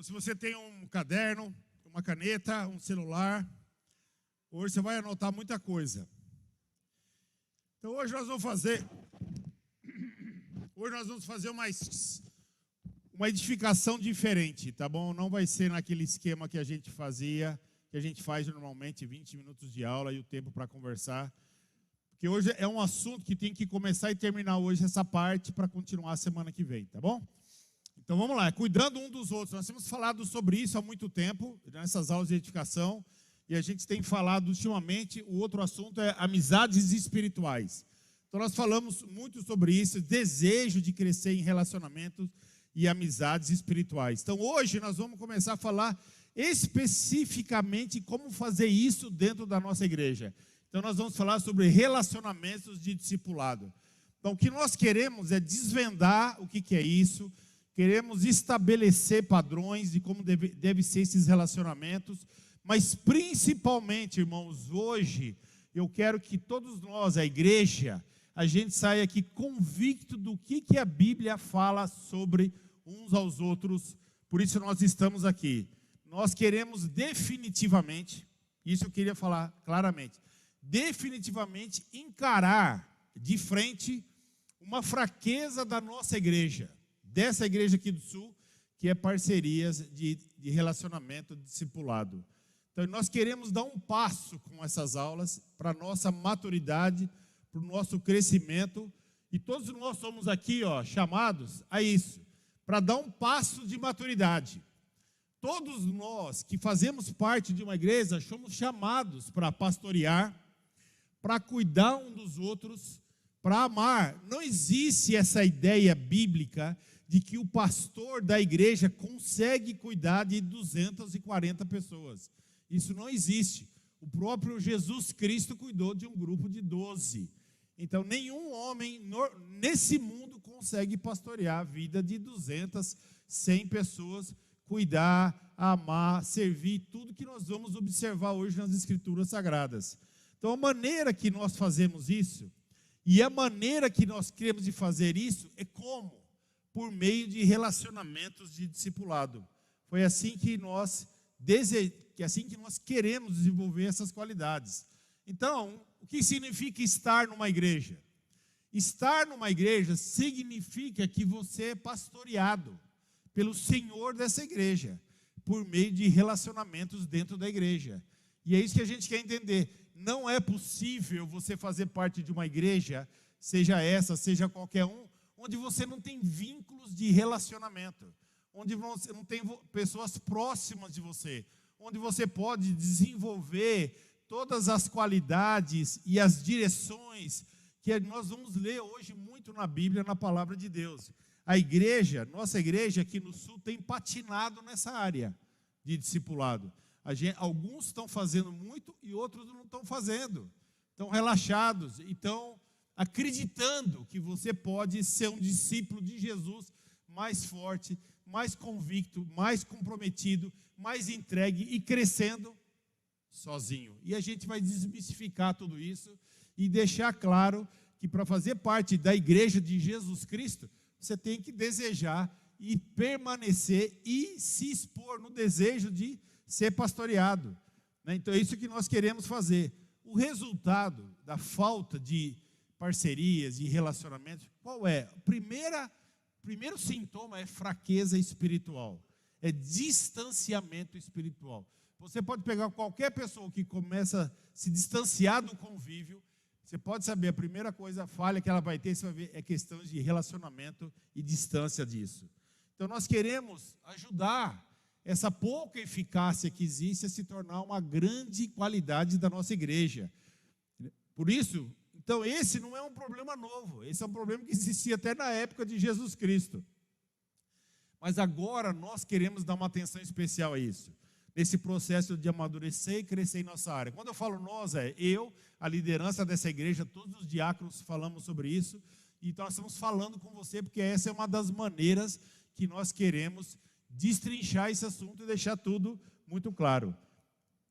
Então, se você tem um caderno, uma caneta, um celular, hoje você vai anotar muita coisa. Então, hoje nós vamos fazer uma edificação diferente, tá bom? Não vai ser naquele esquema que a gente faz normalmente, 20 minutos de aula e o tempo para conversar. Porque hoje é um assunto que tem que começar e terminar hoje essa parte para continuar a semana que vem, tá bom? Então vamos lá, cuidando um dos outros. Nós temos falado sobre isso há muito tempo, nessas aulas de edificação, e a gente tem falado ultimamente, o outro assunto é amizades espirituais. Então nós falamos muito sobre isso, desejo de crescer em relacionamentos e amizades espirituais. Então hoje nós vamos começar a falar especificamente como fazer isso dentro da nossa igreja. Então nós vamos falar sobre relacionamentos de discipulado. Então o que nós queremos é desvendar o que é isso. Queremos estabelecer padrões de como deve ser esses relacionamentos, mas principalmente, irmãos, hoje eu quero que todos nós, a igreja, a gente saia aqui convicto do que a Bíblia fala sobre uns aos outros. Por isso nós estamos aqui. Nós queremos definitivamente, isso eu queria falar claramente, definitivamente encarar de frente uma fraqueza da nossa igreja, dessa igreja aqui do Sul, que é parcerias de relacionamento, de discipulado. Então, nós queremos dar um passo com essas aulas para a nossa maturidade, para o nosso crescimento, e todos nós somos aqui, chamados a isso, para dar um passo de maturidade. Todos nós que fazemos parte de uma igreja, somos chamados para pastorear, para cuidar um dos outros, para amar. Não existe essa ideia bíblica de que o pastor da igreja consegue cuidar de 240 pessoas. Isso não existe. O próprio Jesus Cristo cuidou de um grupo de 12. Então, nenhum homem nesse mundo consegue pastorear a vida de 200, 100 pessoas, cuidar, amar, servir, tudo que nós vamos observar hoje nas Escrituras Sagradas. Então, a maneira que nós fazemos isso, e a maneira que nós queremos de fazer isso, é como? Por meio de relacionamentos de discipulado. Foi assim que nós queremos desenvolver essas qualidades. Então, o que significa estar numa igreja? Estar numa igreja significa que você é pastoreado pelo Senhor dessa igreja, por meio de relacionamentos dentro da igreja. E é isso que a gente quer entender. Não é possível você fazer parte de uma igreja, seja essa, seja qualquer um, onde você não tem vínculos de relacionamento, onde você não tem pessoas próximas de você, onde você pode desenvolver todas as qualidades e as direções que nós vamos ler hoje muito na Bíblia, na Palavra de Deus. A igreja, nossa igreja aqui no Sul, tem patinado nessa área de discipulado. Alguns estão fazendo muito e outros não estão fazendo. Estão relaxados, estão acreditando que você pode ser um discípulo de Jesus mais forte, mais convicto, mais comprometido, mais entregue e crescendo sozinho. E a gente vai desmistificar tudo isso e deixar claro que para fazer parte da igreja de Jesus Cristo, você tem que desejar e permanecer e se expor no desejo de ser pastoreado. Então é isso que nós queremos fazer. O resultado da falta de parcerias e relacionamentos, qual é? Primeiro sintoma é fraqueza espiritual, é distanciamento espiritual. Você pode pegar qualquer pessoa que começa a se distanciar do convívio, você pode saber, a primeira coisa, a falha que ela vai ter, você vai ver, é questão de relacionamento e distância disso. Então nós queremos ajudar essa pouca eficácia que existe a se tornar uma grande qualidade da nossa igreja. Por isso, então esse não é um problema novo, esse é um problema que existia até na época de Jesus Cristo. Mas agora nós queremos dar uma atenção especial a isso, nesse processo de amadurecer e crescer em nossa área. Quando eu falo nós, eu, a liderança dessa igreja, todos os diáconos falamos sobre isso, e então nós estamos falando com você, porque essa é uma das maneiras que nós queremos destrinchar esse assunto e deixar tudo muito claro.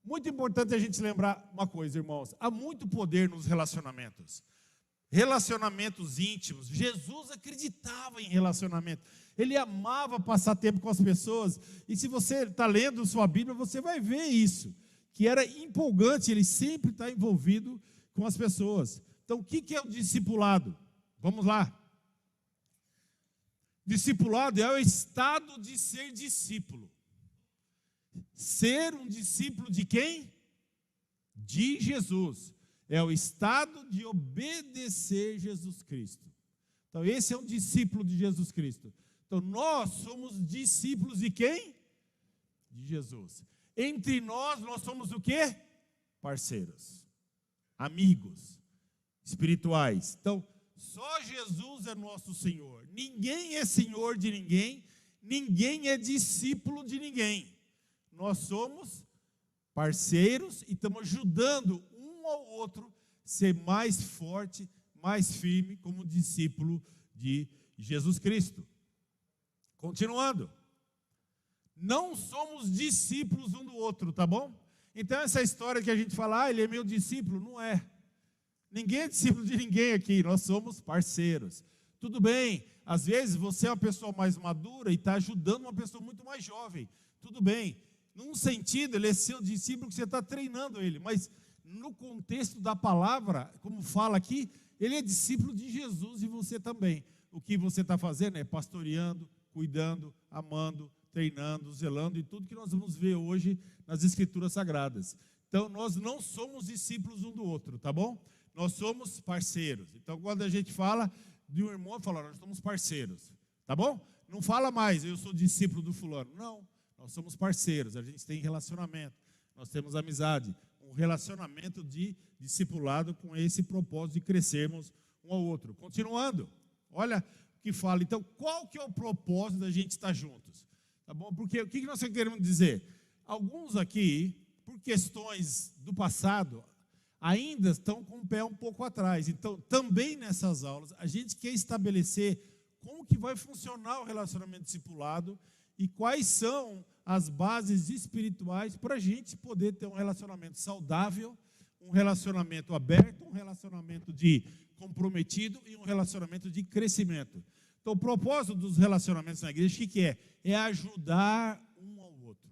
Muito importante a gente lembrar uma coisa, irmãos, há muito poder nos relacionamentos. Relacionamentos íntimos. Jesus acreditava em relacionamento. ele amava passar tempo com as pessoas. E se você está lendo sua Bíblia, você vai ver isso, que era empolgante, ele sempre está envolvido com as pessoas. Então, o que é o discipulado? Vamos lá. Discipulado é o estado de ser discípulo. Ser um discípulo de quem? De Jesus. É o estado de obedecer Jesus Cristo. Então, esse é um discípulo de Jesus Cristo. Então, nós somos discípulos de quem? De Jesus. Entre nós somos o quê? Parceiros, amigos, espirituais. Então, só Jesus é nosso Senhor. Ninguém é Senhor de ninguém, ninguém é discípulo de ninguém. Nós somos parceiros e estamos ajudando um ao outro a ser mais forte, mais firme como discípulo de Jesus Cristo. Continuando. Não somos discípulos um do outro, tá bom? Então essa história que a gente fala, ele é meu discípulo, não é. Ninguém é discípulo de ninguém aqui, nós somos parceiros. Tudo bem, às vezes você é uma pessoa mais madura e está ajudando uma pessoa muito mais jovem. Tudo bem, num sentido ele é seu discípulo que você está treinando ele, mas no contexto da palavra, como fala aqui, ele é discípulo de Jesus e você também. O que você está fazendo é pastoreando, cuidando, amando, treinando, zelando e tudo que nós vamos ver hoje nas Escrituras Sagradas. Então, nós não somos discípulos um do outro, tá bom? Nós somos parceiros. Então, quando a gente fala de um irmão, fala, nós somos parceiros, tá bom? Não fala mais, eu sou discípulo do fulano. Não, nós somos parceiros, a gente tem relacionamento, nós temos amizade, um relacionamento de discipulado com esse propósito de crescermos um ao outro. Continuando, olha o que fala. Então, qual que é o propósito da gente estar juntos? Tá bom? Porque o que nós queremos dizer? Alguns aqui, por questões do passado, ainda estão com o pé um pouco atrás. Então, também nessas aulas, a gente quer estabelecer como que vai funcionar o relacionamento discipulado e quais são as bases espirituais para a gente poder ter um relacionamento saudável, um relacionamento aberto, um relacionamento de comprometido e um relacionamento de crescimento. Então, o propósito dos relacionamentos na igreja, o que é? É ajudar um ao outro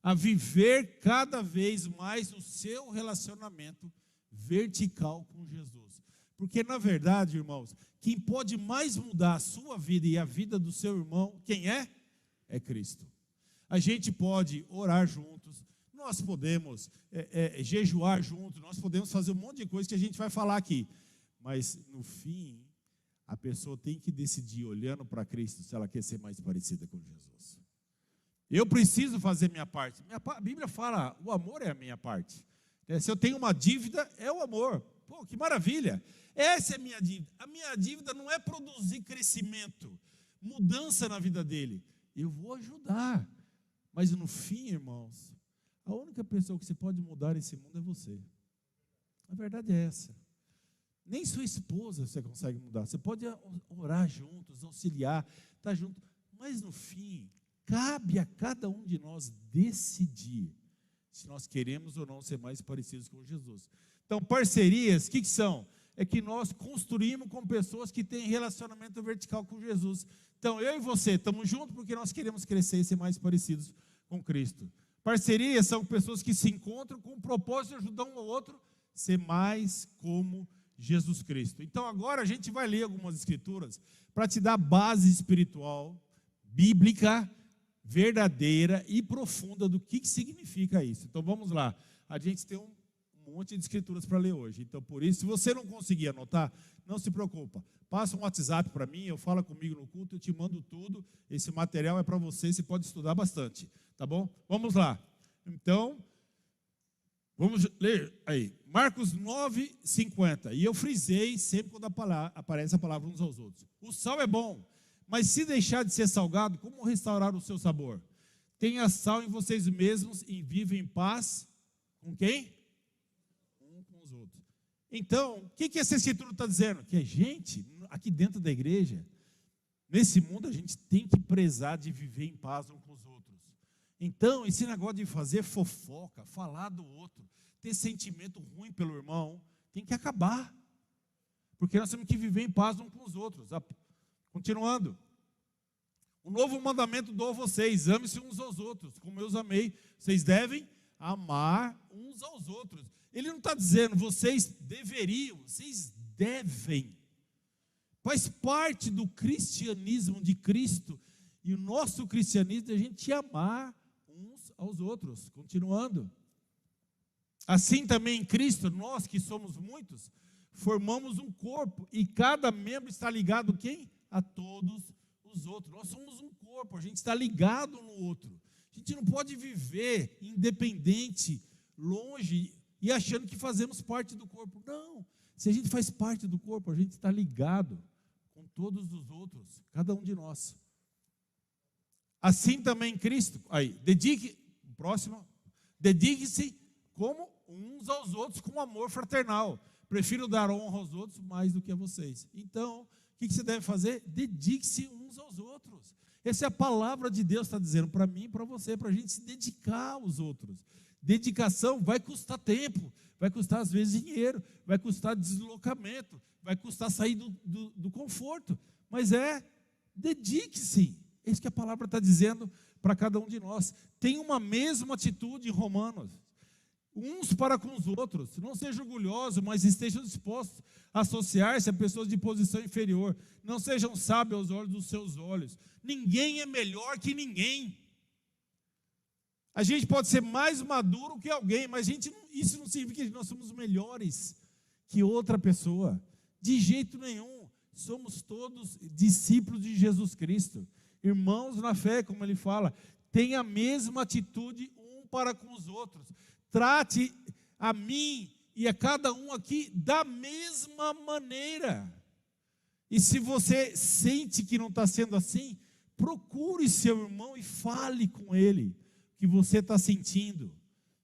a viver cada vez mais o seu relacionamento vertical com Jesus. Porque, na verdade, irmãos, quem pode mais mudar a sua vida e a vida do seu irmão, quem é? É Cristo. A gente pode orar juntos, nós podemos jejuar juntos, nós podemos fazer um monte de coisa que a gente vai falar aqui. Mas, no fim, a pessoa tem que decidir, olhando para Cristo, se ela quer ser mais parecida com Jesus. Eu preciso fazer minha parte. A Bíblia fala, o amor é a minha parte. Se eu tenho uma dívida, é o amor. Pô, que maravilha. Essa é a minha dívida. A minha dívida não é produzir crescimento, mudança na vida dele. Eu vou ajudar. Mas no fim, irmãos, a única pessoa que você pode mudar nesse mundo é você. A verdade é essa. Nem sua esposa você consegue mudar. Você pode orar juntos, auxiliar, estar junto. Mas no fim, cabe a cada um de nós decidir se nós queremos ou não ser mais parecidos com Jesus. Então, parcerias, o que são? É que nós construímos com pessoas que têm relacionamento vertical com Jesus. Então, eu e você estamos juntos porque nós queremos crescer e ser mais parecidos com Cristo. Parcerias são pessoas que se encontram com o propósito de ajudar um ao outro a ser mais como Jesus Cristo. Então, agora a gente vai ler algumas escrituras para te dar base espiritual, bíblica, verdadeira e profunda do que significa isso. Então, vamos lá. A gente tem um monte de escrituras para ler hoje. Então, por isso, se você não conseguir anotar, não se preocupa. Passa um WhatsApp para mim, eu falo comigo no culto, eu te mando tudo. Esse material é para você, você pode estudar bastante. Tá bom? Vamos lá. Então, vamos ler aí. Marcos 9:50. E eu frisei sempre quando aparece a palavra uns aos outros. O sal é bom, mas se deixar de ser salgado, como restaurar o seu sabor? Tenha sal em vocês mesmos e vivem em paz com quem? Um com os outros. Então, o que essa escritura está dizendo? Que a gente, aqui dentro da igreja, nesse mundo, a gente tem que prezar de viver em paz um com os outros. Então, esse negócio de fazer fofoca, falar do outro, ter sentimento ruim pelo irmão, tem que acabar. Porque nós temos que viver em paz um com os outros. Continuando. Um novo mandamento dou a vocês: ame-se uns aos outros, como eu os amei. Vocês devem amar uns aos outros. Ele não está dizendo vocês deveriam, vocês devem. Faz parte do cristianismo de Cristo. E o nosso cristianismo é a gente amar uns aos outros. Continuando. Assim também em Cristo, nós que somos muitos, formamos um corpo. E cada membro está ligado quem? A todos os outros. Nós somos um corpo, a gente está ligado no outro. A gente não pode viver independente, longe e achando que fazemos parte do corpo. Não. Se a gente faz parte do corpo, a gente está ligado com todos os outros, cada um de nós. Assim também em Cristo, dedique-se como uns aos outros com amor fraternal. Prefiro dar honra aos outros mais do que a vocês. Então, o que você deve fazer? Dedique-se uns aos outros. Essa é a palavra de Deus, está dizendo para mim e para você, para a gente se dedicar aos outros. Dedicação vai custar tempo, vai custar às vezes dinheiro, vai custar deslocamento, vai custar sair do conforto, mas dedique-se. É isso que a palavra está dizendo para cada um de nós. Tem uma mesma atitude em Romanos, uns para com os outros. Não seja orgulhoso, mas estejam dispostos a associar-se a pessoas de posição inferior. Não sejam sábios aos olhos dos seus olhos. Ninguém é melhor que ninguém. A gente pode ser mais maduro que alguém, mas isso não significa que nós somos melhores que outra pessoa. De jeito nenhum. Somos todos discípulos de Jesus Cristo. Irmãos na fé, como ele fala, tenha a mesma atitude um para com os outros. Trate a mim e a cada um aqui da mesma maneira. E se você sente que não está sendo assim, procure seu irmão e fale com ele o que você está sentindo.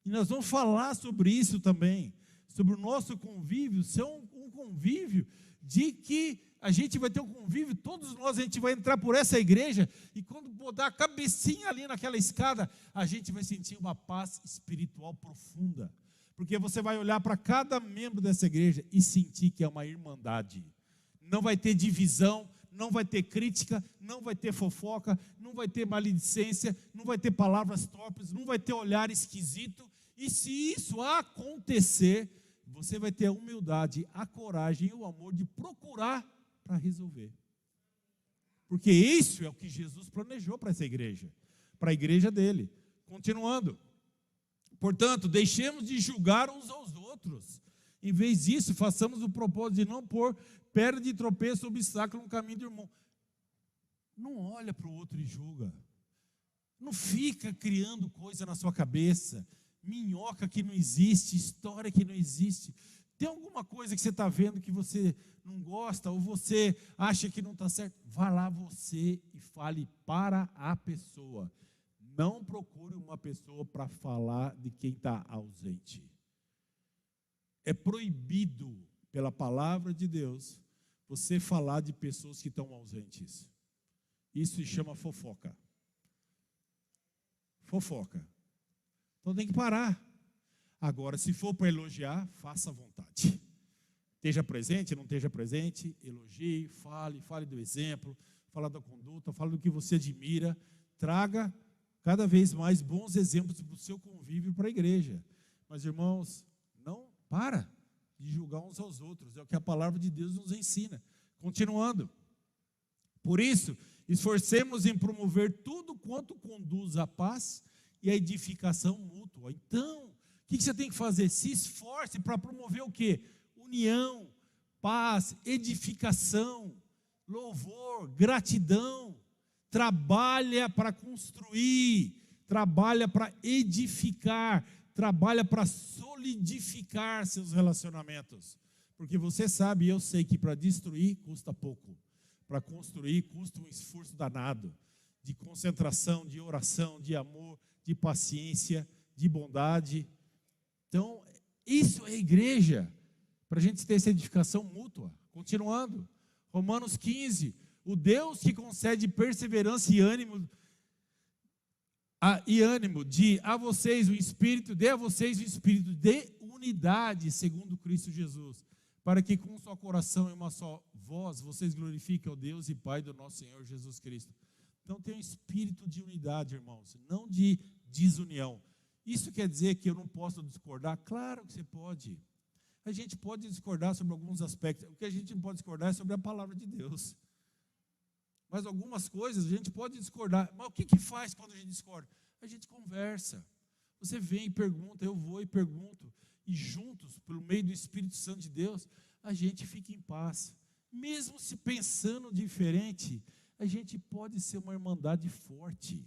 E nós vamos falar sobre isso também, sobre o nosso convívio, ser um convívio de que a gente vai ter um convívio, todos nós, a gente vai entrar por essa igreja, e quando botar a cabecinha ali naquela escada, a gente vai sentir uma paz espiritual profunda, porque você vai olhar para cada membro dessa igreja e sentir que é uma irmandade. Não vai ter divisão, não vai ter crítica, não vai ter fofoca, não vai ter maledicência, não vai ter palavras torpes, não vai ter olhar esquisito. E se isso acontecer, você vai ter a humildade, a coragem e o amor de procurar para resolver. Porque isso é o que Jesus planejou para essa igreja, para a igreja dele. Continuando. Portanto, deixemos de julgar uns aos outros. Em vez disso, façamos o propósito de não pôr pedra de tropeço ou obstáculo no caminho do irmão. Não olha para o outro e julga. Não fica criando coisa na sua cabeça, minhoca que não existe, história que não existe. Tem alguma coisa que você está vendo que você não gosta, ou você acha que não está certo? Vá lá você e fale para a pessoa. Não procure uma pessoa para falar de quem está ausente. É proibido, pela palavra de Deus, você falar de pessoas que estão ausentes. Isso se chama fofoca. Fofoca. Então tem que parar. Agora, se for para elogiar, faça à vontade. Esteja presente, não esteja presente, elogie, fale do exemplo, fale da conduta, fale do que você admira. Traga cada vez mais bons exemplos para o seu convívio para a igreja. Mas, irmãos, não para de julgar uns aos outros. É o que a palavra de Deus nos ensina. Continuando. Por isso, esforcemos em promover tudo quanto conduz à paz e à edificação mútua. Então, o que você tem que fazer? Se esforce para promover o quê? União, paz, edificação, louvor, gratidão. Trabalha para construir, trabalha para edificar, trabalha para solidificar seus relacionamentos. Porque você sabe e eu sei que para destruir custa pouco. Para construir custa um esforço danado, de concentração, de oração, de amor, de paciência, de bondade. Então, isso é igreja, para a gente ter essa edificação mútua. Continuando, Romanos 15, o Deus que concede perseverança e ânimo, dê a vocês o espírito de unidade, segundo Cristo Jesus, para que com um só coração e uma só voz, vocês glorifiquem ao Deus e Pai do nosso Senhor Jesus Cristo. Então tem um espírito de unidade, irmãos, não de desunião. Isso quer dizer que eu não posso discordar? Claro que você pode. A gente pode discordar sobre alguns aspectos. O que a gente não pode discordar é sobre a palavra de Deus. Mas algumas coisas a gente pode discordar. Mas o que faz quando a gente discorda? A gente conversa. Você vem e pergunta, eu vou e pergunto. E juntos, pelo meio do Espírito Santo de Deus, a gente fica em paz. Mesmo se pensando diferente, a gente pode ser uma irmandade forte.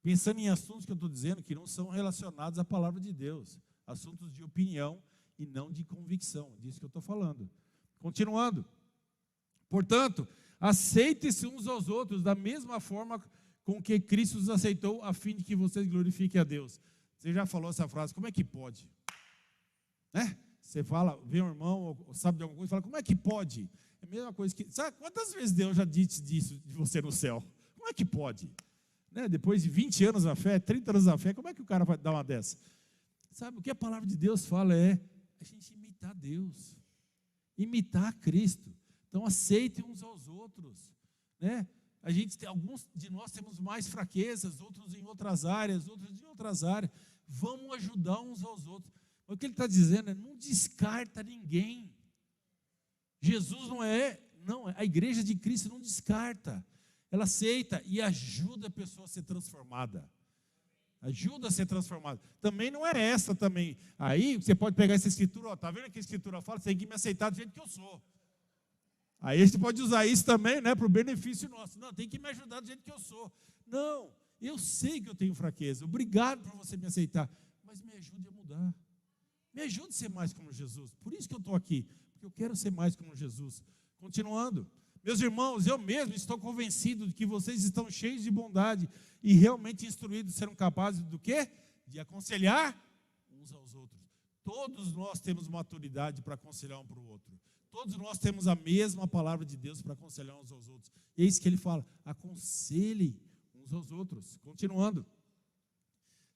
Pensando em assuntos que eu estou dizendo que não são relacionados à palavra de Deus. Assuntos de opinião e não de convicção. Disso que eu estou falando. Continuando. Portanto, aceitem-se uns aos outros da mesma forma com que Cristo os aceitou, a fim de que vocês glorifiquem a Deus. Você já falou essa frase, como é que pode? Né? Você fala, vê um irmão, ou sabe de alguma coisa, fala, como é que pode? É a mesma coisa que... Sabe quantas vezes Deus já disse disso de você no céu? Como é que pode? Né? Depois de 20 anos na fé, 30 anos na fé, como é que o cara vai dar uma dessa? Sabe, o que a palavra de Deus fala é a gente imitar Deus, imitar Cristo. Então aceitem uns aos outros, né? A gente tem, alguns de nós temos mais fraquezas, outros em outras áreas, outros em outras áreas. Vamos ajudar uns aos outros. Mas o que ele está dizendo é, não descarta ninguém. Jesus não, a igreja de Cristo não descarta. Ela aceita e ajuda a pessoa a ser transformada. Ajuda a ser transformada. Também não é essa também. Aí você pode pegar essa escritura, está vendo que a escritura fala, você tem que me aceitar do jeito que eu sou. Aí você pode usar isso também, né, para o benefício nosso. Não, tem que me ajudar do jeito que eu sou. Não, eu sei que eu tenho fraqueza. Obrigado por você me aceitar. Mas me ajude a mudar. Me ajude a ser mais como Jesus. Por isso que eu estou aqui. Porque eu quero ser mais como Jesus. Continuando. Meus irmãos, eu mesmo estou convencido de que vocês estão cheios de bondade e realmente instruídos, serão capazes do quê? De aconselhar uns aos outros. Todos nós temos maturidade para aconselhar um para o outro. Todos nós temos a mesma palavra de Deus para aconselhar uns aos outros. E é isso que ele fala, aconselhem uns aos outros. Continuando.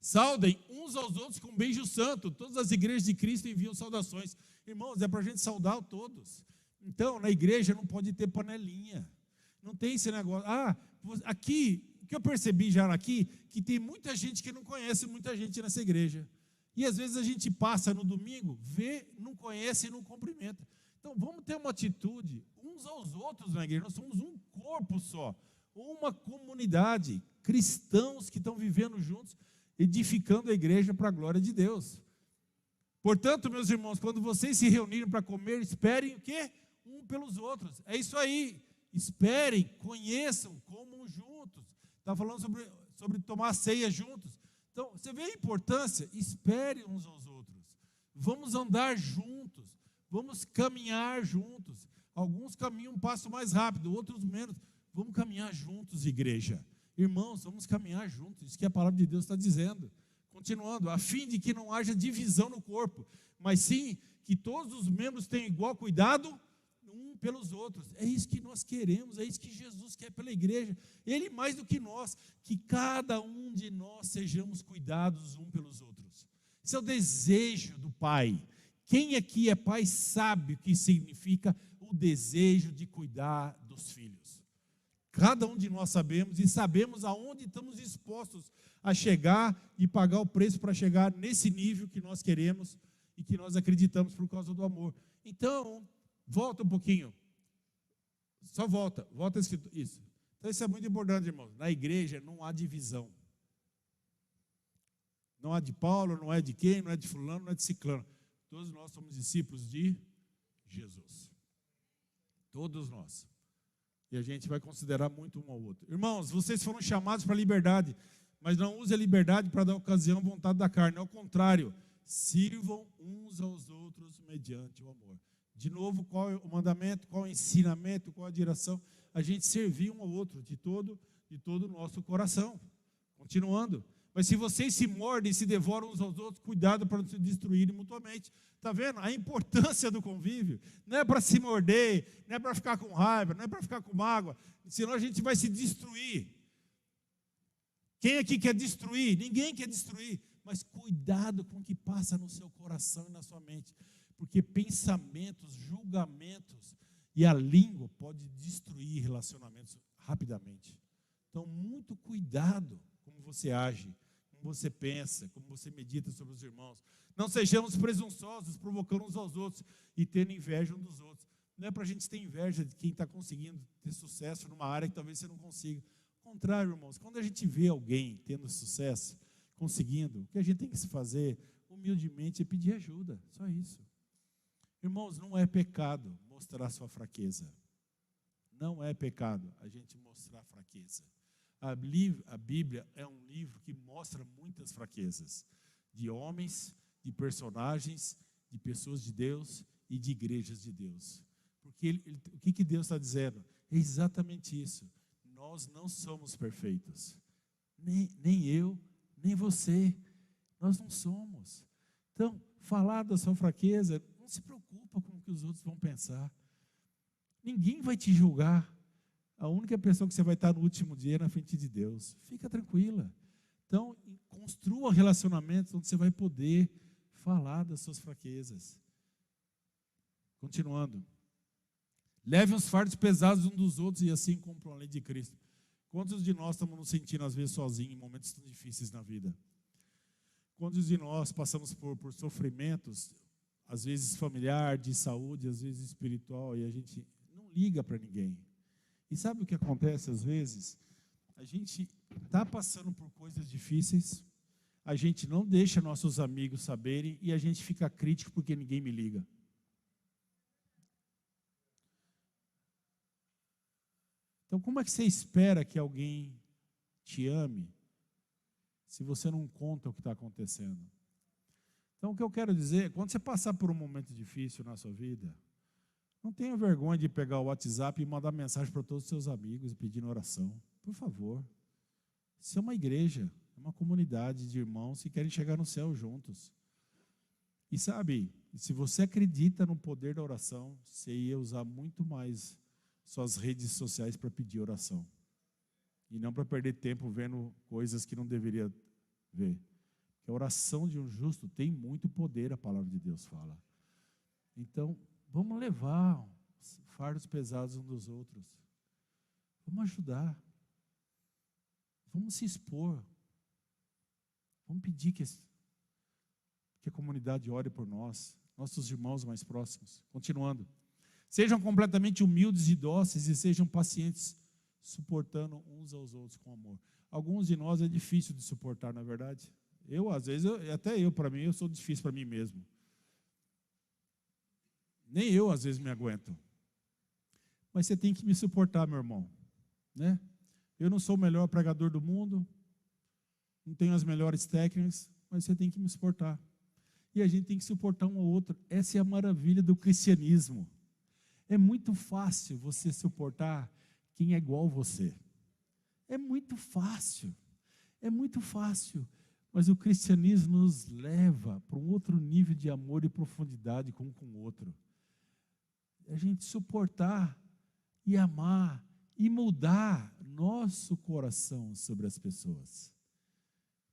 Saudem uns aos outros com um beijo santo. Todas as igrejas de Cristo enviam saudações. Irmãos, é para a gente saudar todos. Então, na igreja não pode ter panelinha. Não tem esse negócio. Aqui, o que eu percebi já aqui, que tem muita gente que não conhece muita gente nessa igreja. E às vezes a gente passa no domingo, vê, não conhece e não cumprimenta. Então, vamos ter uma atitude uns aos outros na igreja. Nós somos um corpo só, uma comunidade, cristãos que estão vivendo juntos, edificando a igreja para a glória de Deus. Portanto, meus irmãos, quando vocês se reunirem para comer, esperem o quê? Um pelos outros. É isso aí. Esperem, conheçam, comam juntos. Está falando sobre tomar ceia juntos. Então, você vê a importância? Espere uns aos outros. Vamos andar juntos. Vamos caminhar juntos. Alguns caminham um passo mais rápido, outros menos. Vamos caminhar juntos, igreja. Irmãos, vamos caminhar juntos. Isso que a palavra de Deus está dizendo. Continuando, a fim de que não haja divisão no corpo, mas sim que todos os membros tenham igual cuidado um pelos outros. É isso que nós queremos, é isso que Jesus quer pela igreja. Ele mais do que nós, que cada um de nós sejamos cuidados um pelos outros. Esse é o desejo do Pai. Quem aqui é pai sabe o que significa o desejo de cuidar dos filhos. Cada um de nós sabemos e sabemos aonde estamos dispostos a chegar e pagar o preço para chegar nesse nível que nós queremos e que nós acreditamos por causa do amor. Então, volta um pouquinho. Só volta escrito isso. Então isso é muito importante, irmãos. Na igreja não há divisão. Não há de Paulo, não é de quem, não é de fulano, não é de ciclano. Todos nós somos discípulos de Jesus. Todos nós. E a gente vai considerar muito um ao outro. Irmãos, vocês foram chamados para a liberdade, mas não use a liberdade para dar ocasião à vontade da carne. Ao contrário, sirvam uns aos outros mediante o amor. De novo, qual é o mandamento, qual é o ensinamento, qual é a direção? A gente servir um ao outro de todo o nosso coração. Continuando. Mas se vocês se mordem e se devoram uns aos outros, cuidado para não se destruírem mutuamente. Está vendo? A importância do convívio. Não é para se morder, não é para ficar com raiva, não é para ficar com mágoa. Senão a gente vai se destruir. Quem aqui quer destruir? Ninguém quer destruir. Mas cuidado com o que passa no seu coração e na sua mente. Porque pensamentos, julgamentos e a língua pode destruir relacionamentos rapidamente. Então, muito cuidado como você age, como você pensa, como você medita sobre os irmãos. Não sejamos presunçosos, provocando uns aos outros e tendo inveja uns dos outros. Não é para a gente ter inveja de quem está conseguindo ter sucesso numa área que talvez você não consiga. Ao contrário, irmãos, quando a gente vê alguém tendo sucesso, conseguindo, o que a gente tem que se fazer, humildemente, é pedir ajuda, só isso. Irmãos, não é pecado mostrar sua fraqueza. Não é pecado a gente mostrar fraqueza. A Bíblia é um livro que mostra muitas fraquezas de homens, de personagens, de pessoas de Deus e de igrejas de Deus. Porque o que Deus está dizendo? É exatamente isso. Nós não somos perfeitos. Nem eu, nem você. Nós não somos. Então, falar da sua fraqueza, não se preocupa com o que os outros vão pensar. Ninguém vai te julgar. A única pessoa que você vai estar no último dia é na frente de Deus. Fica tranquila. Então, construa relacionamentos onde você vai poder falar das suas fraquezas. Continuando. Leve os fardos pesados uns dos outros e assim cumpram a lei de Cristo. Quantos de nós estamos nos sentindo às vezes sozinhos em momentos tão difíceis na vida? Quantos de nós passamos por sofrimentos, às vezes familiar, de saúde, às vezes espiritual, e a gente não liga para ninguém? E sabe o que acontece às vezes? A gente está passando por coisas difíceis, a gente não deixa nossos amigos saberem e a gente fica crítico porque ninguém me liga. Então, como é que você espera que alguém te ame se você não conta o que está acontecendo? Então, o que eu quero dizer, quando você passar por um momento difícil na sua vida, não tenha vergonha de pegar o WhatsApp e mandar mensagem para todos os seus amigos pedindo oração. Por favor. Isso é uma igreja, é uma comunidade de irmãos que querem chegar no céu juntos. E sabe, se você acredita no poder da oração, você ia usar muito mais suas redes sociais para pedir oração. E não para perder tempo vendo coisas que não deveria ver. Porque a oração de um justo tem muito poder, a palavra de Deus fala. Então, vamos levar os fardos pesados uns dos outros. Vamos ajudar. Vamos se expor. Vamos pedir que a comunidade ore por nós, nossos irmãos mais próximos. Continuando. Sejam completamente humildes e dóceis e sejam pacientes, suportando uns aos outros com amor. Alguns de nós é difícil de suportar, não é verdade? Às vezes, para mim, eu sou difícil para mim mesmo. Nem eu, às vezes, me aguento. Mas você tem que me suportar, meu irmão. Né? Eu não sou o melhor pregador do mundo, não tenho as melhores técnicas, mas você tem que me suportar. E a gente tem que suportar um ao outro. Essa é a maravilha do cristianismo. É muito fácil você suportar quem é igual a você. É muito fácil. É muito fácil. Mas o cristianismo nos leva para um outro nível de amor e profundidade com o outro. A gente suportar e amar e mudar nosso coração sobre as pessoas.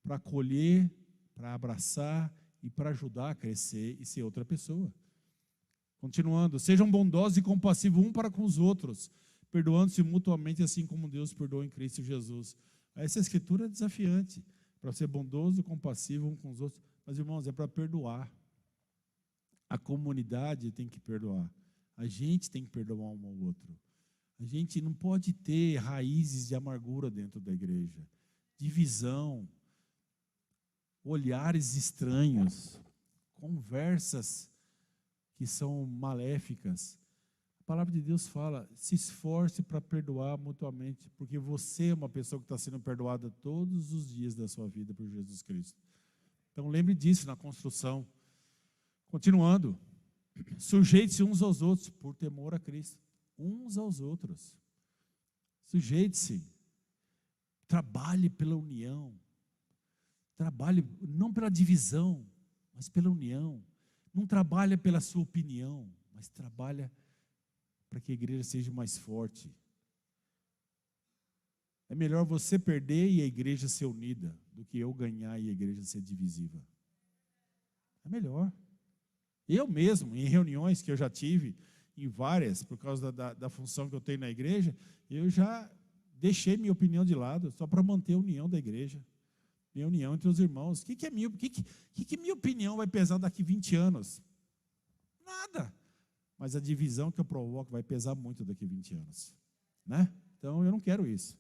Para acolher, para abraçar e para ajudar a crescer e ser outra pessoa. Continuando, sejam bondosos e compassivos um para com os outros, perdoando-se mutuamente assim como Deus perdoou em Cristo Jesus. Essa escritura é desafiante, para ser bondoso e compassivo um com os outros. Mas, irmãos, é para perdoar. A comunidade tem que perdoar. A gente tem que perdoar um ao outro. A gente não pode ter raízes de amargura dentro da igreja. Divisão, olhares estranhos, conversas que são maléficas. A palavra de Deus fala, se esforce para perdoar mutuamente, porque você é uma pessoa que está sendo perdoada todos os dias da sua vida por Jesus Cristo. Então lembre disso na construção. Continuando, sujeite-se uns aos outros por temor a Cristo. Uns aos outros. Sujeite-se. Trabalhe pela união. Trabalhe não pela divisão, mas pela união. Não trabalha pela sua opinião, mas trabalha para que a igreja seja mais forte. É melhor você perder e a igreja ser unida do que eu ganhar e a igreja ser divisiva. É melhor. Eu mesmo, em reuniões que eu já tive, em várias, por causa da função que eu tenho na igreja, eu já deixei minha opinião de lado só para manter a união da igreja, minha união entre os irmãos. O que minha opinião vai pesar daqui 20 anos? Nada. Mas a divisão que eu provoco vai pesar muito daqui 20 anos. Né? Então, eu não quero isso.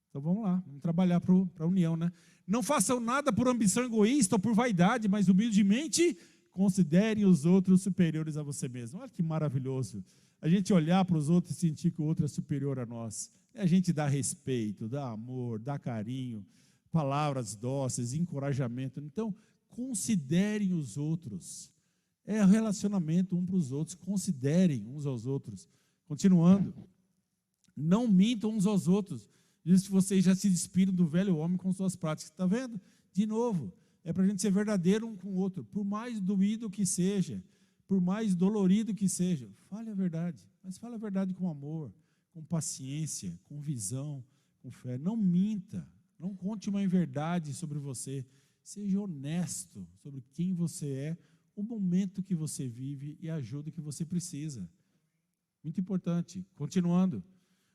Então, vamos lá, vamos trabalhar para a união. Né? Não façam nada por ambição egoísta ou por vaidade, mas humildemente considerem os outros superiores a você mesmo. Olha que maravilhoso. A gente olhar para os outros e sentir que o outro é superior a nós. A gente dá respeito, dá amor, dá carinho, palavras dóceis, encorajamento. Então, considerem os outros. É relacionamento um para os outros. Considerem uns aos outros. Continuando. Não mintam uns aos outros. Diz que vocês já se despiram do velho homem com suas práticas. Está vendo? De novo, é para a gente ser verdadeiro um com o outro. Por mais doído que seja, por mais dolorido que seja, fale a verdade. Mas fale a verdade com amor, com paciência, com visão, com fé. Não minta. Não conte uma inverdade sobre você. Seja honesto sobre quem você é, o momento que você vive e a ajuda que você precisa. Muito importante. Continuando.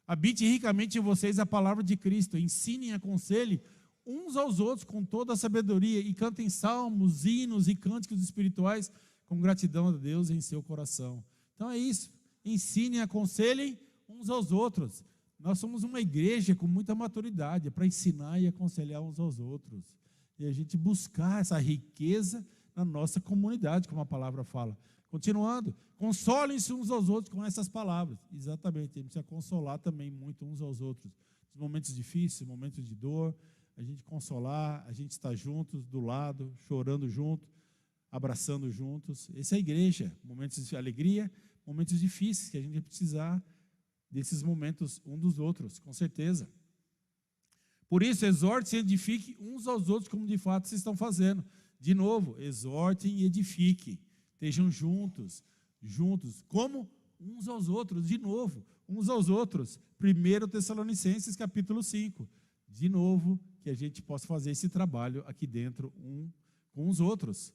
Habite ricamente em vocês a palavra de Cristo. Ensinem e aconselhem uns aos outros com toda a sabedoria e cantem salmos, hinos e cânticos espirituais com gratidão a Deus em seu coração. Então é isso. Ensinem e aconselhem uns aos outros. Nós somos uma igreja com muita maturidade para ensinar e aconselhar uns aos outros. E a gente buscar essa riqueza na nossa comunidade, como a palavra fala. Continuando, consolem-se uns aos outros com essas palavras. Exatamente, a gente precisa consolar também muito uns aos outros. Nos momentos difíceis, momentos de dor, a gente consolar, a gente estar juntos, do lado, chorando junto, abraçando juntos. Essa é a igreja, momentos de alegria, momentos difíceis, que a gente vai precisar desses momentos um dos outros, com certeza. Por isso, exortem e edifiquem uns aos outros, como de fato vocês estão fazendo. De novo, exortem e edifiquem. Estejam juntos, como uns aos outros, de novo, uns aos outros. 1 Tessalonicenses, capítulo 5. De novo, que a gente possa fazer esse trabalho aqui dentro, com os outros.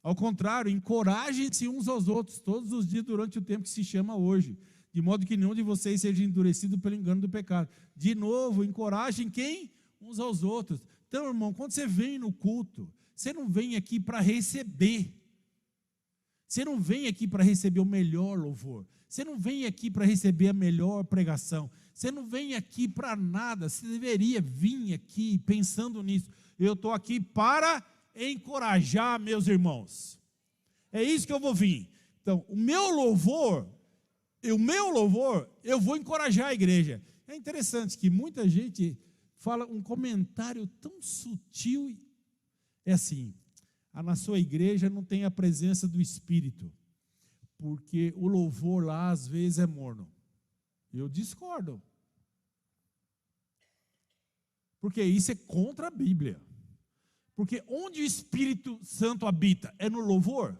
Ao contrário, encorajem-se uns aos outros, todos os dias durante o tempo que se chama hoje, de modo que nenhum de vocês seja endurecido pelo engano do pecado. De novo, encorajem quem? Uns aos outros. Então, irmão, quando você vem no culto, você não vem aqui para receber. Você não vem aqui para receber o melhor louvor. Você não vem aqui para receber a melhor pregação. Você não vem aqui para nada. Você deveria vir aqui pensando nisso. Eu estou aqui para encorajar meus irmãos. É isso que eu vou vir. Então, o meu louvor, eu vou encorajar a igreja. É interessante que muita gente fala um comentário tão sutil. É assim: na sua igreja não tem a presença do Espírito, porque o louvor lá às vezes é morno. Eu discordo. Porque isso é contra a Bíblia. Porque onde o Espírito Santo habita? É no louvor?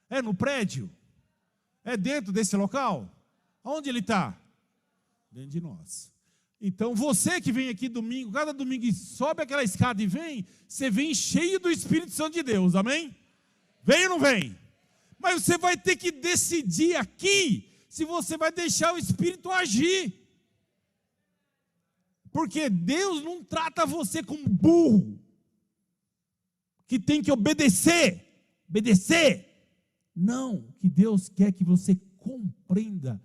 É no prédio? É dentro desse local? Onde ele está? Dentro de nós. Então você que vem aqui domingo, cada domingo sobe aquela escada e vem, você vem cheio do Espírito Santo de Deus, amém? Vem ou não vem? Mas você vai ter que decidir aqui se você vai deixar o Espírito agir. Porque Deus não trata você como burro, que tem que obedecer. Não, que Deus quer que você compreenda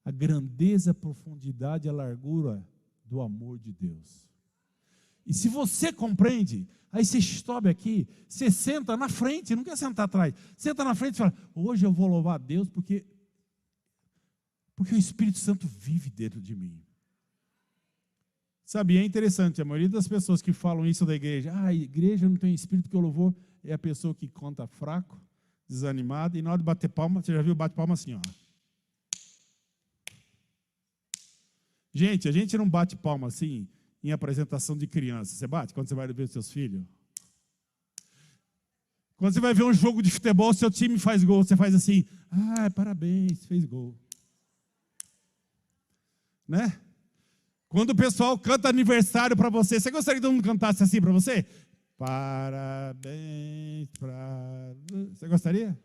a grandeza, a profundidade, a largura do amor de Deus. E se você compreende, aí você sobe aqui, você senta na frente, não quer sentar atrás, senta na frente e fala: hoje eu vou louvar a Deus porque o Espírito Santo vive dentro de mim. Sabe, é interessante, a maioria das pessoas que falam isso da igreja, a igreja não tem espírito, porque o louvor é a pessoa que canta fraco, desanimado, e na hora de bater palma, você já viu bate palma assim, ó. Gente, a gente não bate palma assim em apresentação de criança. Você bate quando você vai ver os seus filhos? Quando você vai ver um jogo de futebol, seu time faz gol, você faz assim: parabéns, fez gol. Né? Quando o pessoal canta aniversário para você, você gostaria que todo mundo cantasse assim para você? Parabéns para... Você gostaria?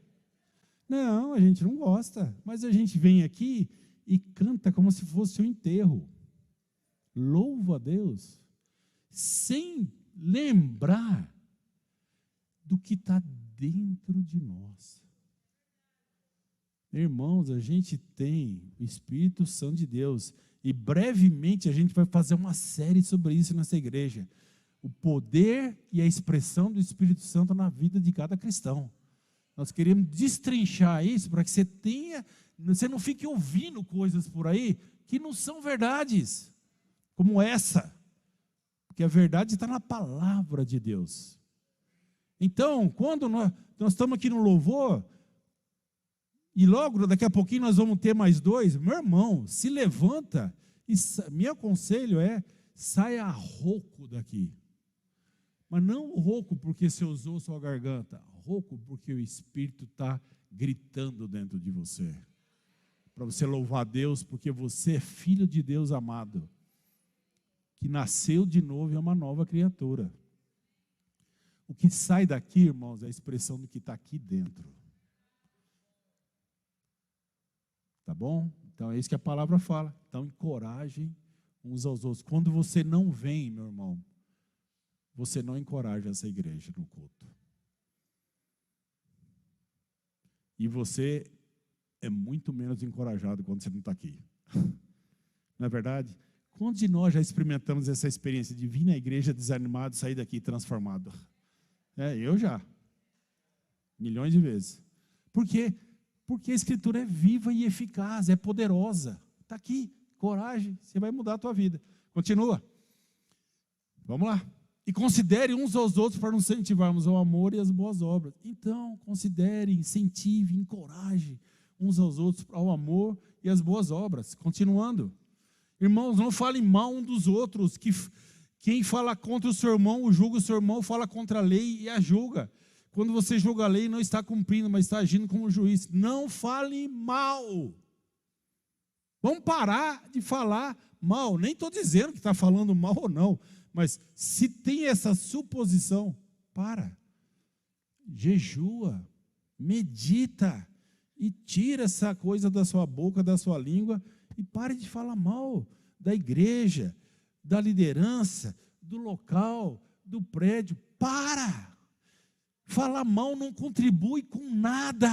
Não, a gente não gosta. Mas a gente vem aqui e canta como se fosse um enterro. louvo a Deus, sem lembrar do que está dentro de nós. Irmãos, a gente tem o Espírito Santo de Deus, e brevemente a gente vai fazer uma série sobre isso nessa igreja. O poder e a expressão do Espírito Santo na vida de cada cristão. Nós queremos destrinchar isso para que você não fique ouvindo coisas por aí que não são verdades, como essa, porque a verdade está na palavra de Deus. Então, quando nós estamos aqui no louvor, e logo daqui a pouquinho nós vamos ter mais 2, meu irmão, se levanta, e meu conselho é, saia rouco daqui. Mas não rouco porque você usou sua garganta, rouco porque o Espírito está gritando dentro de você. Para você louvar a Deus, porque você é filho de Deus amado, que nasceu de novo e é uma nova criatura. O que sai daqui, irmãos, é a expressão do que está aqui dentro. Tá bom? Então é isso que a palavra fala. Então encorajem uns aos outros. Quando você não vem, meu irmão, você não encoraja essa igreja no culto. E você é muito menos encorajado quando você não está aqui. Não é verdade? Quantos de nós já experimentamos essa experiência de vir na igreja desanimado e sair daqui transformado? Eu já. Milhões de vezes. Por quê? Porque a Escritura é viva e eficaz, é poderosa. Está aqui, coragem, você vai mudar a tua vida. Continua. Vamos lá. E considere uns aos outros para nos incentivarmos ao amor e às boas obras. Então, considere, incentive, encoraje uns aos outros ao amor e às boas obras. Continuando. Irmãos, não falem mal um dos outros. Quem fala contra o seu irmão, julga o seu irmão, fala contra a lei e a julga. Quando você julga a lei, não está cumprindo, mas está agindo como juiz. Não fale mal. Vamos parar de falar mal. Nem estou dizendo que está falando mal ou não. Mas se tem essa suposição, para. Jejua. Medita. E tira essa coisa da sua boca, da sua língua. E pare de falar mal da igreja, da liderança, do local, do prédio. Para! Falar mal não contribui com nada.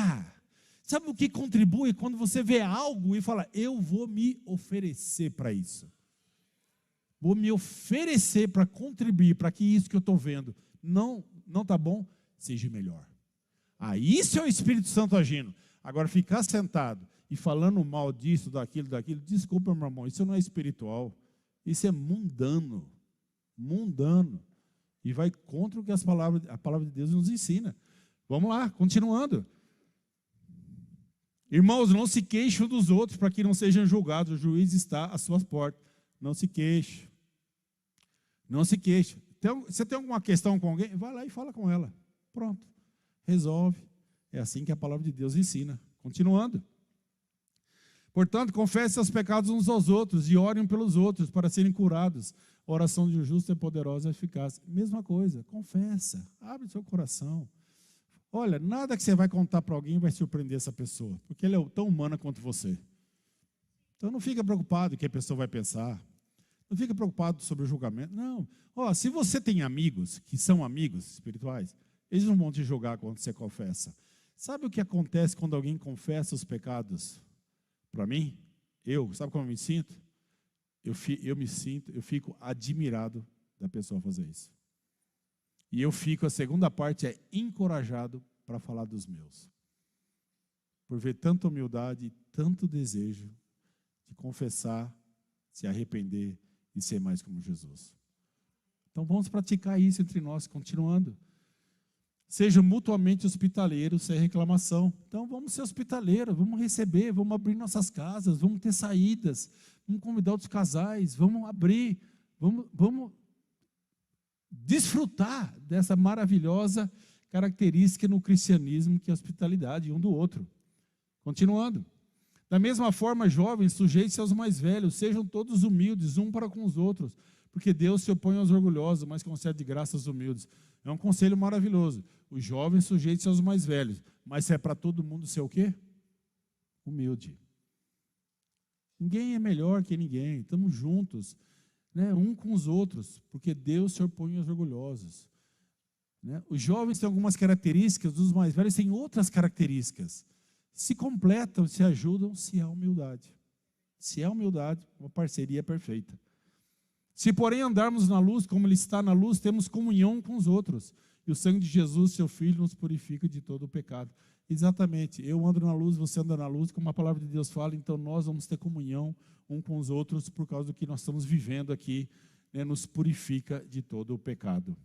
Sabe o que contribui? Quando você vê algo e fala, eu vou me oferecer para isso. Vou me oferecer para contribuir, para que isso que eu estou vendo não está bom, seja melhor. Isso é o Espírito Santo agindo. Agora, ficar sentado e falando mal disso, daquilo, desculpa, meu irmão, isso não é espiritual. Isso é mundano. Mundano. E vai contra o que a palavra de Deus nos ensina. Vamos lá, continuando. Irmãos, não se queixem dos outros para que não sejam julgados. O juiz está às suas portas. Não se queixe. Não se queixe. Você tem alguma questão com alguém? Vai lá e fala com ela. Pronto. Resolve. É assim que a palavra de Deus ensina. Continuando. Portanto, confessem seus pecados uns aos outros e orem pelos outros para serem curados. A oração de um justo é poderosa e eficaz. Mesma coisa, confessa, abre seu coração. Olha, nada que você vai contar para alguém vai surpreender essa pessoa, porque ela é tão humana quanto você. Então não fica preocupado o que a pessoa vai pensar. Não fica preocupado sobre o julgamento. Não. Se você tem amigos que são amigos espirituais, eles não vão te julgar quando você confessa. Sabe o que acontece quando alguém confessa os pecados? Para mim, sabe como eu me sinto? Eu fico admirado da pessoa fazer isso. E a segunda parte é encorajado para falar dos meus. Por ver tanta humildade e tanto desejo de confessar, se arrepender e ser mais como Jesus. Então vamos praticar isso entre nós, continuando. Sejam mutuamente hospitaleiros, sem reclamação. Então vamos ser hospitaleiros, vamos receber, vamos abrir nossas casas, vamos ter saídas, vamos convidar outros casais, vamos abrir, vamos desfrutar dessa maravilhosa característica no cristianismo, que é a hospitalidade um do outro. Continuando. Da mesma forma, jovens, sujeitem-se aos mais velhos, sejam todos humildes, um para com os outros, porque Deus se opõe aos orgulhosos, mas concede de graça aos humildes. É um conselho maravilhoso. Os jovens sujeitem-se aos mais velhos, mas é para todo mundo ser o quê? Humilde. Ninguém é melhor que ninguém, estamos juntos. né, um com os outros, porque Deus se opõe aos orgulhosos. Né? Os jovens têm algumas características, os mais velhos têm outras características. Se completam, se ajudam, se há humildade. Se há humildade, uma parceria perfeita. Se, porém, andarmos na luz, como Ele está na luz, temos comunhão com os outros. E o sangue de Jesus, seu Filho, nos purifica de todo o pecado. Exatamente. Eu ando na luz, você anda na luz, como a palavra de Deus fala, então nós vamos ter comunhão um com os outros por causa do que nós estamos vivendo aqui, né, nos purifica de todo o pecado.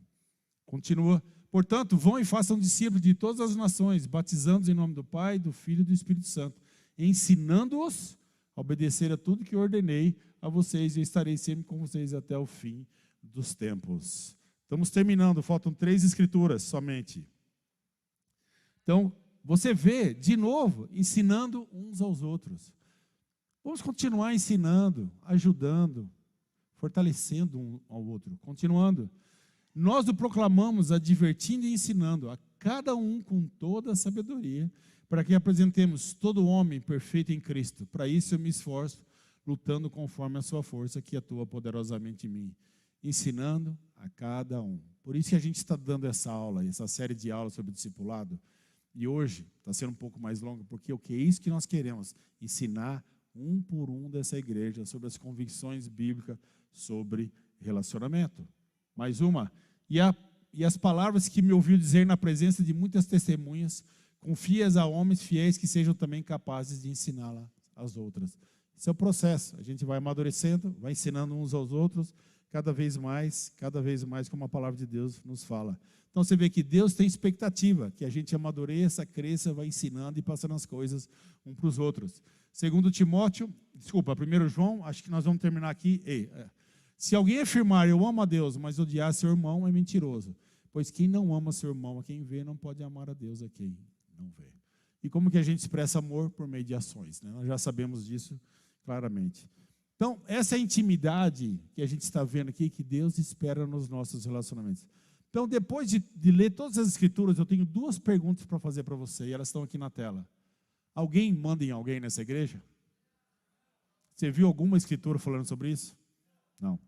Continua. Portanto, vão e façam discípulos de todas as nações, batizando-os em nome do Pai, do Filho e do Espírito Santo, ensinando-os a obedecer a tudo que ordenei a vocês, e eu estarei sempre com vocês até o fim dos tempos. Estamos terminando, faltam 3 escrituras somente. Então, você vê, de novo, ensinando uns aos outros. Vamos continuar ensinando, ajudando, fortalecendo um ao outro. Continuando. Nós o proclamamos, advertindo e ensinando a cada um com toda a sabedoria, para que apresentemos todo homem perfeito em Cristo. Para isso eu me esforço, lutando conforme a sua força que atua poderosamente em mim, ensinando a cada um. Por isso que a gente está dando essa aula, essa série de aulas sobre discipulado, e hoje está sendo um pouco mais longa, porque o que é isso que nós queremos? Ensinar um por um dessa igreja sobre as convicções bíblicas sobre relacionamento. Mais uma. E as palavras que me ouviu dizer na presença de muitas testemunhas, confias a homens fiéis que sejam também capazes de ensiná-la às outras. Esse é o processo. A gente vai amadurecendo, vai ensinando uns aos outros, cada vez mais, como a palavra de Deus nos fala. Então você vê que Deus tem expectativa, que a gente amadureça, cresça, vai ensinando e passando as coisas um para os outros. 1 João, acho que nós vamos terminar aqui. Se alguém afirmar, eu amo a Deus, mas odiar seu irmão, é mentiroso. Pois quem não ama seu irmão, a quem vê, não pode amar a Deus a quem não vê. E como que a gente expressa amor? Por meio de ações, né? Nós já sabemos disso claramente. Então, essa é a intimidade que a gente está vendo aqui, que Deus espera nos nossos relacionamentos. Então, depois de ler todas as escrituras, eu tenho 2 perguntas para fazer para você, e elas estão aqui na tela. Alguém manda em alguém nessa igreja? Você viu alguma escritura falando sobre isso? Não.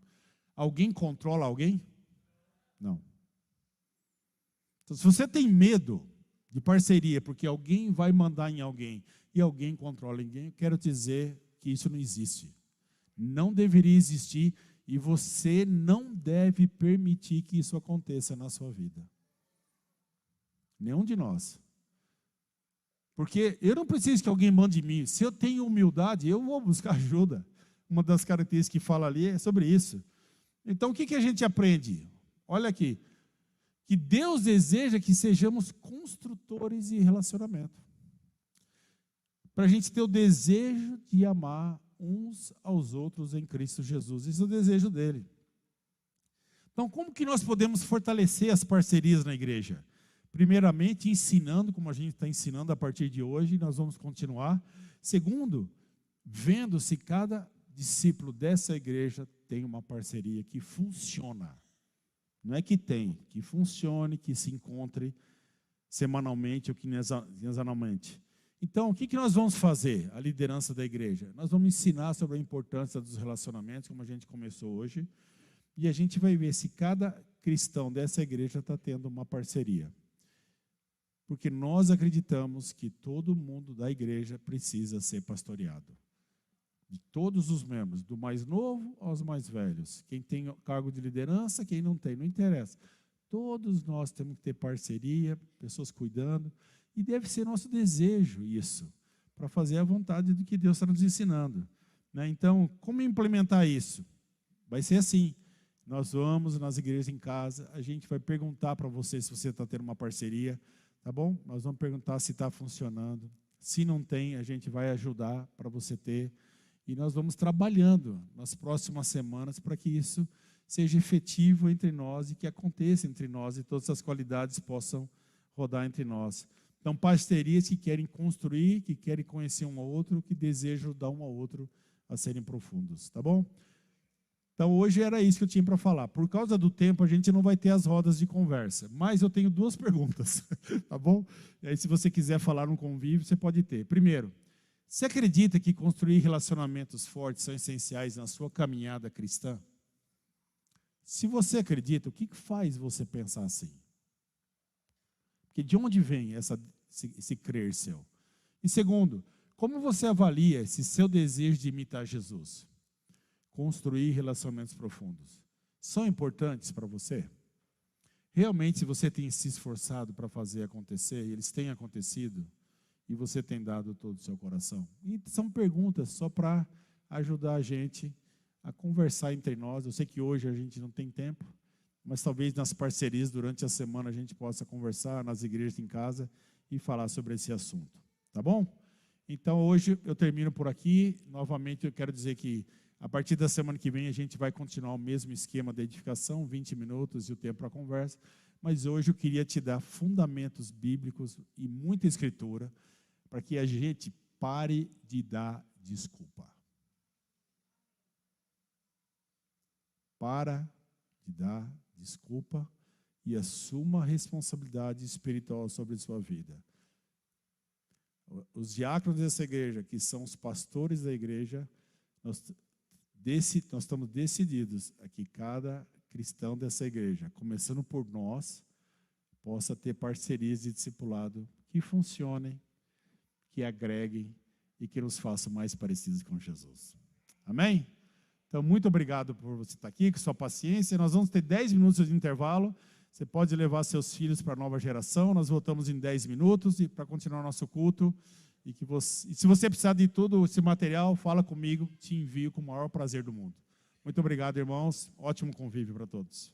Alguém controla alguém? Não. Então, se você tem medo de parceria, porque alguém vai mandar em alguém e alguém controla alguém, eu quero te dizer que isso não existe. Não deveria existir e você não deve permitir que isso aconteça na sua vida. Nenhum de nós. Porque eu não preciso que alguém mande em mim. Se eu tenho humildade, eu vou buscar ajuda. Uma das características que fala ali é sobre isso. Então, o que a gente aprende? Olha aqui. Que Deus deseja que sejamos construtores de relacionamento. Para a gente ter o desejo de amar uns aos outros em Cristo Jesus. Esse é o desejo dele. Então, como que nós podemos fortalecer as parcerias na igreja? Primeiramente, ensinando, como a gente está ensinando a partir de hoje, nós vamos continuar. Segundo, vendo se cada discípulo dessa igreja tem uma parceria que funciona. Não é que tem, que funcione, que se encontre semanalmente ou quinzenalmente. Então, o que nós vamos fazer, a liderança da igreja? Nós vamos ensinar sobre a importância dos relacionamentos, como a gente começou hoje, e a gente vai ver se cada cristão dessa igreja está tendo uma parceria. Porque nós acreditamos que todo mundo da igreja precisa ser pastoreado. De todos os membros, do mais novo aos mais velhos. Quem tem cargo de liderança, quem não tem, não interessa. Todos nós temos que ter parceria, pessoas cuidando, e deve ser nosso desejo isso, para fazer a vontade do que Deus está nos ensinando. Né? Então, como implementar isso? Vai ser assim, nós vamos nas igrejas em casa, a gente vai perguntar para você se você está tendo uma parceria, tá bom? Nós vamos perguntar se está funcionando, se não tem, a gente vai ajudar para você ter, e nós vamos trabalhando nas próximas semanas para que isso seja efetivo entre nós e que aconteça entre nós e todas as qualidades possam rodar entre nós. Então, parcerias que querem construir, que querem conhecer um ao outro, que desejam dar um ao outro a serem profundos, tá bom? Então, hoje era isso que eu tinha para falar. Por causa do tempo, a gente não vai ter as rodas de conversa, mas eu tenho 2 perguntas, tá bom? E aí, se você quiser falar no convívio, você pode ter. Primeiro, você acredita que construir relacionamentos fortes são essenciais na sua caminhada cristã? Se você acredita, o que faz você pensar assim? Porque de onde vem esse crer seu? E segundo, como você avalia esse seu desejo de imitar Jesus? Construir relacionamentos profundos. São importantes para você? Realmente, se você tem se esforçado para fazer acontecer, e eles têm acontecido, e você tem dado todo o seu coração? E são perguntas só para ajudar a gente a conversar entre nós. Eu sei que hoje a gente não tem tempo, mas talvez nas parcerias durante a semana a gente possa conversar nas igrejas em casa e falar sobre esse assunto. Tá bom? Então hoje eu termino por aqui. Novamente eu quero dizer que a partir da semana que vem a gente vai continuar o mesmo esquema da edificação, 20 minutos e o tempo para conversa. Mas hoje eu queria te dar fundamentos bíblicos e muita escritura para que a gente pare de dar desculpa. Para de dar desculpa e assuma a responsabilidade espiritual sobre a sua vida. Os diáconos dessa igreja, que são os pastores da igreja, nós estamos decididos a que cada cristão dessa igreja, começando por nós, possa ter parcerias de discipulado que funcionem, que agreguem e que nos façam mais parecidos com Jesus. Amém? Então, muito obrigado por você estar aqui, com sua paciência. Nós vamos ter 10 minutos de intervalo. Você pode levar seus filhos para a nova geração. Nós voltamos em 10 minutos e para continuar nosso culto. E se você precisar de todo esse material, fala comigo, te envio com o maior prazer do mundo. Muito obrigado, irmãos. Ótimo convívio para todos.